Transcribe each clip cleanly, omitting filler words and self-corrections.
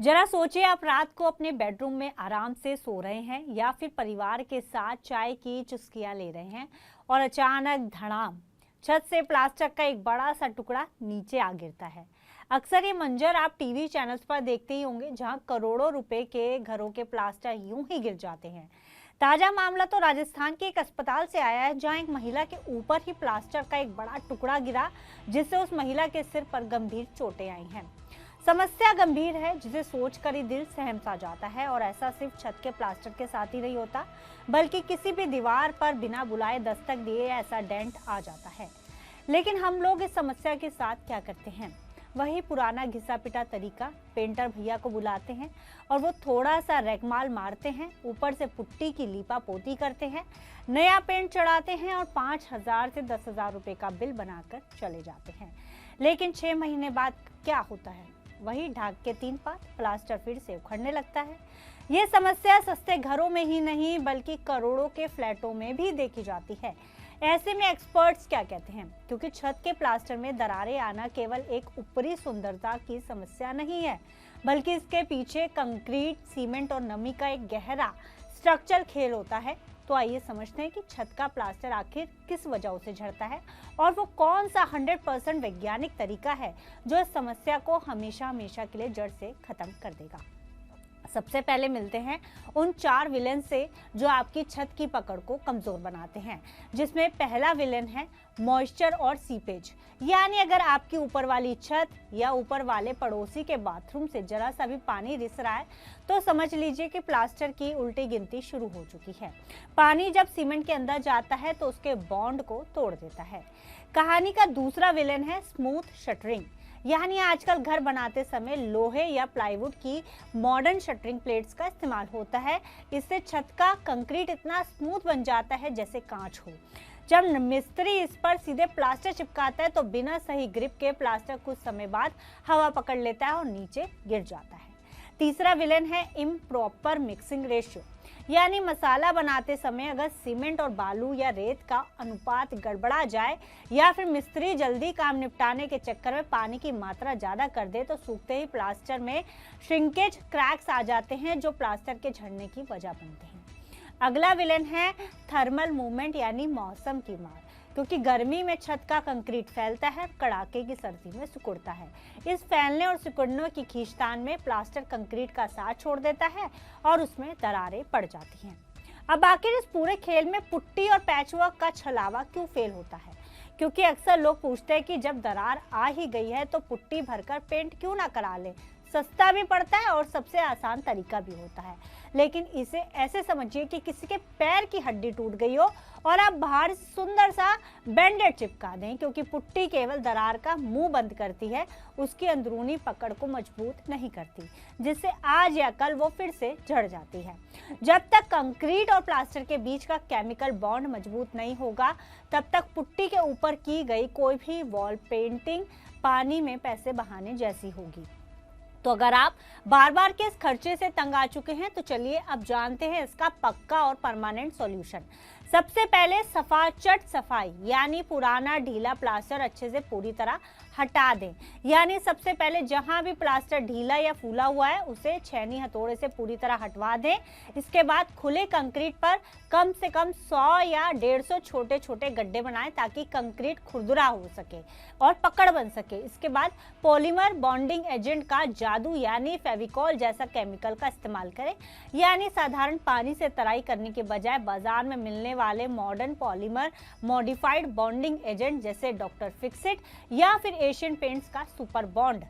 जरा सोचिए, आप रात को अपने बेडरूम में आराम से सो रहे हैं या फिर परिवार के साथ चाय की चुस्कियां ले रहे हैं और अचानक धड़ाम छत से प्लास्टिक का एक बड़ा सा टुकड़ा नीचे आ गिरता है। अक्सर ये मंजर आप टीवी चैनल्स पर देखते ही होंगे, जहां करोड़ों रुपए के घरों के प्लास्टर यूं ही गिर जाते हैं। ताजा मामला तो राजस्थान के एक अस्पताल से आया है, जहां एक महिला के ऊपर ही प्लास्टर का एक बड़ा टुकड़ा गिरा, जिससे उस महिला के सिर पर गंभीर चोटें आई हैं। समस्या गंभीर है, जिसे सोचकर ही दिल सहम सा जाता है। और ऐसा सिर्फ छत के प्लास्टर के साथ ही नहीं होता, बल्कि किसी भी दीवार पर बिना बुलाए दस्तक दिए ऐसा डेंट आ जाता है। लेकिन हम लोग इस समस्या के साथ क्या करते हैं? वही पुराना घिसा पिटा तरीका। पेंटर भैया को बुलाते हैं और वो थोड़ा सा रेगमाल मारते हैं, ऊपर से पुट्टी की लीपा पोती करते हैं, नया पेंट चढ़ाते हैं और 5,000 से 10,000 रुपए का बिल बनाकर चले जाते हैं। लेकिन 6 महीने बाद क्या होता है? वही ढाक के 3 पात, प्लास्टर फिर से उखड़ने लगता है। ये समस्या सस्ते घरों में ही नहीं, बल्कि करोड़ों के फ्लैटों में भी देखी जाती है। ऐसे में एक्सपर्ट्स क्या कहते हैं? क्योंकि छत के प्लास्टर में दरारें आना केवल एक ऊपरी सुंदरता की समस्या नहीं है, बल्कि इसके पीछे कंक्रीट, सीमेंट और नमी का एक गहरा स्ट्रक्चरल खेल होता है। तो आइए समझते हैं कि छत का प्लास्टर आखिर किस वजह से झड़ता है और वो कौन सा 100% वैज्ञानिक तरीका है जो इस समस्या को हमेशा हमेशा के लिए जड़ से खत्म कर देगा। सबसे पहले मिलते हैं उन 4 विलेन से जो आपकी छत की पकड़ को कमजोर बनाते हैं, जिसमें पहला विलेन है मॉइस्चर और सीपेज। यानी अगर आपकी ऊपर वाली छत या ऊपर वाले पड़ोसी के बाथरूम से जरा सा भी पानी रिस रहा है, तो समझ लीजिए कि प्लास्टर की उल्टी गिनती शुरू हो चुकी है। पानी जब सीमेंट के अंदर जाता है तो उसके बॉन्ड को तोड़ देता है। कहानी का दूसरा विलेन है स्मूथ शटरिंग। यानी आजकल घर बनाते समय लोहे या प्लाईवुड की मॉडर्न शटरिंग प्लेट्स का इस्तेमाल होता है। इससे छत का कंक्रीट इतना स्मूथ बन जाता है जैसे कांच हो। जब मिस्त्री इस पर सीधे प्लास्टर चिपकाता है तो बिना सही ग्रिप के प्लास्टर कुछ समय बाद हवा पकड़ लेता है और नीचे गिर जाता है। तीसरा विलेन है इम्प्रॉपर मिक्सिंग रेशियो। यानी मसाला बनाते समय अगर सीमेंट और बालू या रेत का अनुपात गड़बड़ा जाए या फिर मिस्त्री जल्दी काम निपटाने के चक्कर में पानी की मात्रा ज़्यादा कर दे, तो सूखते ही प्लास्टर में श्रिंकेज क्रैक्स आ जाते हैं, जो प्लास्टर के झड़ने की वजह बनते हैं। अगला विलेन है थर्मल मूवमेंट, यानी मौसम की मार। क्योंकि गर्मी में छत का कंक्रीट फैलता है, कड़ाके की सर्दी में सिकुड़ता है। इस फैलने और सिकुड़ने की खींचतान में प्लास्टर कंक्रीट का साथ छोड़ देता है और उसमें दरारें पड़ जाती हैं। अब आखिर इस पूरे खेल में पुट्टी और पैचवर्क का छलावा क्यों फेल होता है? क्योंकि अक्सर लोग पूछते हैं कि जब दरार आ ही गई है तो पुट्टी भरकर पेंट क्यों ना करा ले। सस्ता भी पड़ता है और सबसे आसान तरीका भी होता है। लेकिन इसे ऐसे समझिए कि किसी के पैर की हड्डी टूट गई हो और आप बाहर सुंदर सा बैंडेड चिपका दें, क्योंकि पुट्टी केवल दरार का मुंह बंद करती है, उसकी अंदरूनी पकड़ को मजबूत नहीं करती, जिससे आज या कल वो फिर से झड़ जाती है। जब तक कंक्रीट और प्लास्टर के बीच का केमिकल बॉन्ड मजबूत नहीं होगा, तब तक पुट्टी के ऊपर की गई कोई भी वॉल पेंटिंग पानी में पैसे बहाने जैसी होगी। तो अगर आप बार बार के इस खर्चे से तंग आ चुके हैं, तो चलिए अब जानते हैं इसका पक्का और परमानेंट सॉल्यूशन। सबसे पहले सफाचट सफाई, यानी पुराना ढीला प्लास्टर अच्छे से पूरी तरह हटा दें। यानी सबसे पहले जहां भी प्लास्टर ढीला या फूला हुआ है उसे छेनी हथौड़े से पूरी तरह हटवा दें। इसके बाद खुले कंक्रीट पर कम से कम 100 या 150 छोटे छोटे गड्ढे बनाएं, ताकि कंक्रीट खुरदुरा हो सके और पकड़ बन सके। इसके बाद पॉलीमर बॉन्डिंग एजेंट का जादू, यानी फेविकॉल जैसा केमिकल का इस्तेमाल करें। यानी साधारण पानी से तराई करने के बजाय बाजार में मिलने वाले modern polymer modified bonding agent जैसे डॉक्टर फिक्सिट या फिर एशियन पेंट्स का सुपर बॉन्ड,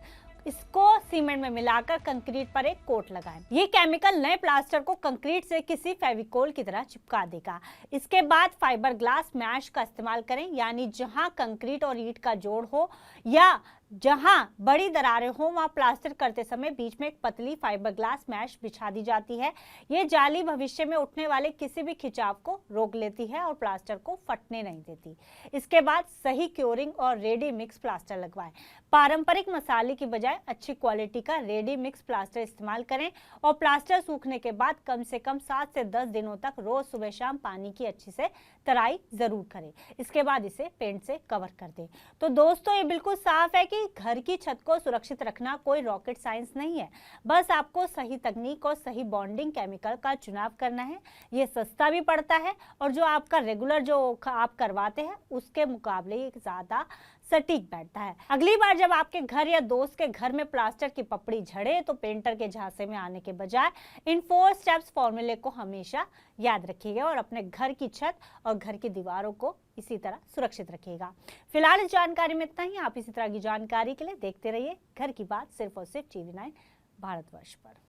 इसको सीमेंट में मिलाकर कंक्रीट पर एक कोट लगाएं। ये केमिकल नए प्लास्टर को कंक्रीट से किसी फेविकोल की तरह चिपका देगा। इसके बाद फाइबर ग्लास मैश का इस्तेमाल करें। यानी जहां कंक्रीट और ईंट का जोड़ हो या जहां बड़ी दरारें हो, वहां प्लास्टर करते समय बीच में एक पतली फाइबर ग्लास मैश बिछा दी जाती है। ये जाली भविष्य में उठने वाले किसी भी खिंचाव को रोक लेती है और प्लास्टर को फटने नहीं देती। इसके बाद सही क्योरिंग और रेडी मिक्स प्लास्टर लगवाएं। पारंपरिक मसाले की बजाय अच्छी क्वालिटी का रेडी मिक्स प्लास्टर इस्तेमाल करें और प्लास्टर सूखने के बाद कम से कम 7 से 10 दिनों तक रोज सुबह शाम पानी की अच्छी से तराई जरूर करें। इसके बाद इसे पेंट से कवर कर दें। तो दोस्तों, ये बिल्कुल साफ है कि कि घर की छत को सुरक्षित रखना कोई रॉकेट साइंस नहीं है, बस आपको सही तकनीक और सही बॉन्डिंग केमिकल का चुनाव करना है। ये सस्ता भी पड़ता है और जो आपका रेगुलर जो आप करवाते हैं उसके मुकाबले ये ज़्यादा सटीक बैठता है। अगली बार जब आपके घर या दोस्त के घर में प्लास्टर की पपड़ी झड़े तो पेंटर के झांसे में आने के बजाय इन 4 स्टेप्स फॉर्मूले को हमेशा याद रखिएगा और अपने घर की छत और घर की दीवारों को इसी तरह सुरक्षित रखिएगा। फिलहाल इस जानकारी में इतना ही। आप इसी तरह की जानकारी के लिए देखते रहिए घर की बात, सिर्फ और सिर्फ TV9 भारतवर्ष पर।